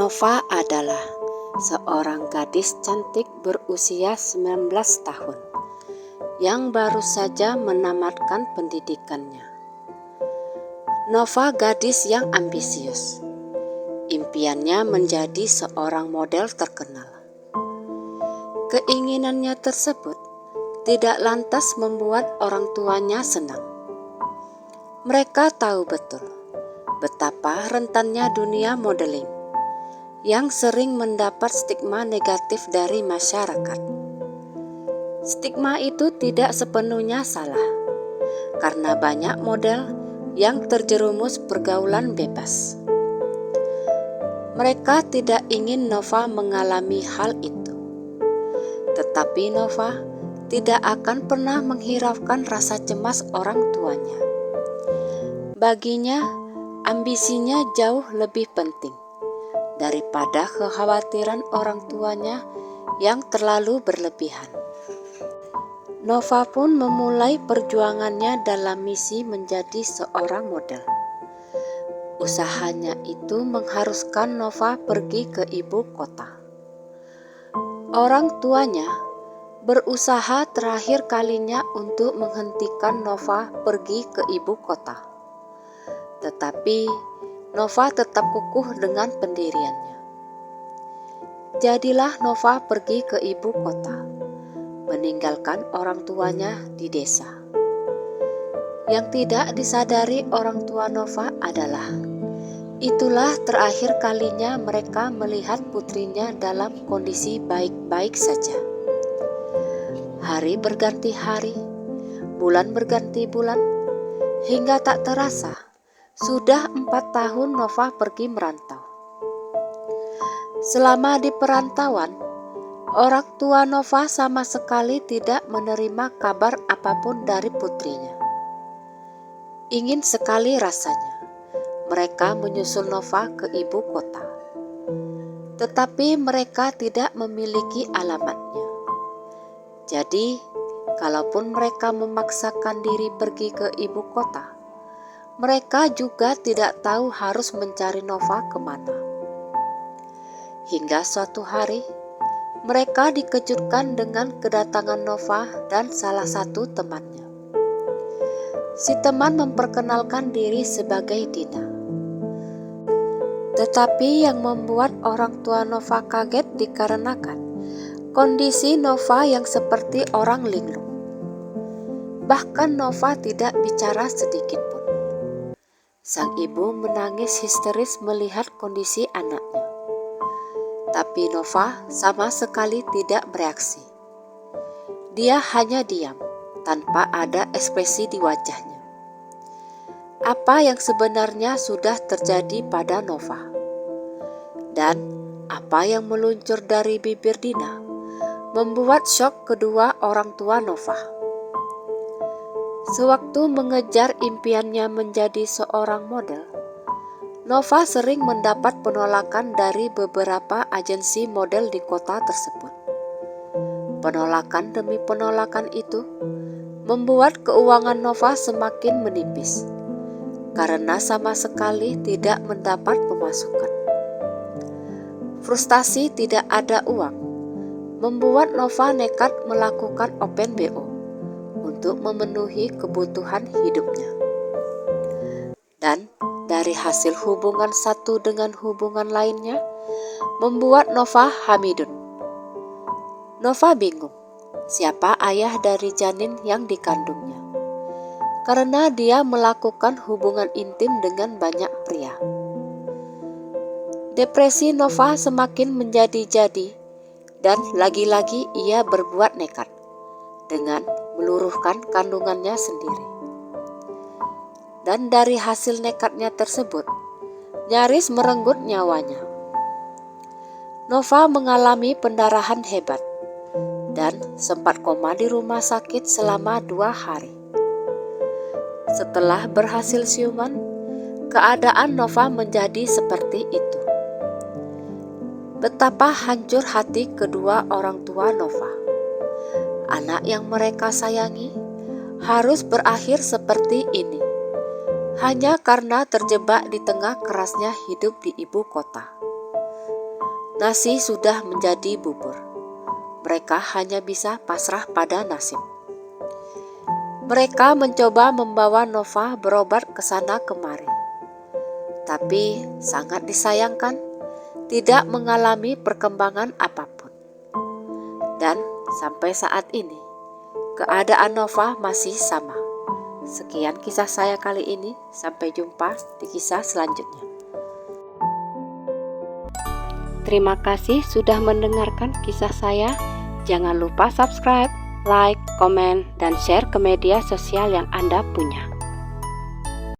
Nova adalah seorang gadis cantik berusia 19 tahun yang baru saja menamatkan pendidikannya. Nova gadis yang ambisius. Impiannya menjadi seorang model terkenal. Keinginannya tersebut tidak lantas membuat orang tuanya senang. Mereka tahu betul betapa rentannya dunia modeling yang sering mendapat stigma negatif dari masyarakat. Stigma itu tidak sepenuhnya salah, karena banyak model yang terjerumus pergaulan bebas. Mereka tidak ingin Nova mengalami hal itu. Tetapi Nova tidak akan pernah menghiraukan rasa cemas orang tuanya. Baginya, ambisinya jauh lebih penting daripada kekhawatiran orang tuanya yang terlalu berlebihan. Nova pun memulai perjuangannya dalam misi menjadi seorang model. Usahanya itu mengharuskan Nova pergi ke ibu kota. Orang tuanya berusaha terakhir kalinya untuk menghentikan Nova pergi ke ibu kota. Tetapi Nova tetap kukuh dengan pendiriannya. Jadilah Nova pergi ke ibu kota, meninggalkan orang tuanya di desa. Yang tidak disadari orang tua Nova adalah, itulah terakhir kalinya mereka melihat putrinya dalam kondisi baik-baik saja. Hari berganti hari, bulan berganti bulan, hingga tak terasa sudah 4 tahun Nova pergi merantau. Selama di perantauan, orang tua Nova sama sekali tidak menerima kabar apapun dari putrinya. Ingin sekali rasanya mereka menyusul Nova ke ibu kota. Tetapi mereka tidak memiliki alamatnya. Jadi, kalaupun mereka memaksakan diri pergi ke ibu kota, mereka juga tidak tahu harus mencari Nova kemana. Hingga suatu hari, mereka dikejutkan dengan kedatangan Nova dan salah satu temannya. Si teman memperkenalkan diri sebagai Dina. Tetapi yang membuat orang tua Nova kaget dikarenakan kondisi Nova yang seperti orang linglung. Bahkan Nova tidak bicara sedikit pun. Sang ibu menangis histeris melihat kondisi anaknya. Tapi Nova sama sekali tidak bereaksi. Dia hanya diam, tanpa ada ekspresi di wajahnya. Apa yang sebenarnya sudah terjadi pada Nova? Dan apa yang meluncur dari bibir Dina membuat syok kedua orang tua Nova. Sewaktu mengejar impiannya menjadi seorang model, Nova sering mendapat penolakan dari beberapa agensi model di kota tersebut. Penolakan demi penolakan itu membuat keuangan Nova semakin menipis, karena sama sekali tidak mendapat pemasukan. Frustasi tidak ada uang membuat Nova nekat melakukan open BO untuk memenuhi kebutuhan hidupnya. Dan dari hasil hubungan satu dengan hubungan lainnya, membuat Nova hamidun. Nova bingung siapa ayah dari janin yang dikandungnya, karena dia melakukan hubungan intim dengan banyak pria. Depresi Nova semakin menjadi-jadi, dan lagi-lagi ia berbuat nekat dengan meluruhkan kandungannya sendiri. Dan dari hasil nekatnya tersebut, nyaris merenggut nyawanya. Nova mengalami pendarahan hebat dan sempat koma di rumah sakit selama 2 hari. Setelah berhasil siuman, keadaan Nova menjadi seperti itu. Betapa hancur hati kedua orang tua Nova. Anak yang mereka sayangi harus berakhir seperti ini, hanya karena terjebak di tengah kerasnya hidup di ibu kota. Nasi sudah menjadi bubur. Mereka hanya bisa pasrah pada nasib. Mereka mencoba membawa Nova berobat ke sana kemari. Tapi sangat disayangkan, tidak mengalami perkembangan apapun. Dan sampai saat ini, keadaan Nova masih sama. Sekian kisah saya kali ini, sampai jumpa di kisah selanjutnya. Terima kasih sudah mendengarkan kisah saya. Jangan lupa subscribe, like, komen, dan share ke media sosial yang Anda punya.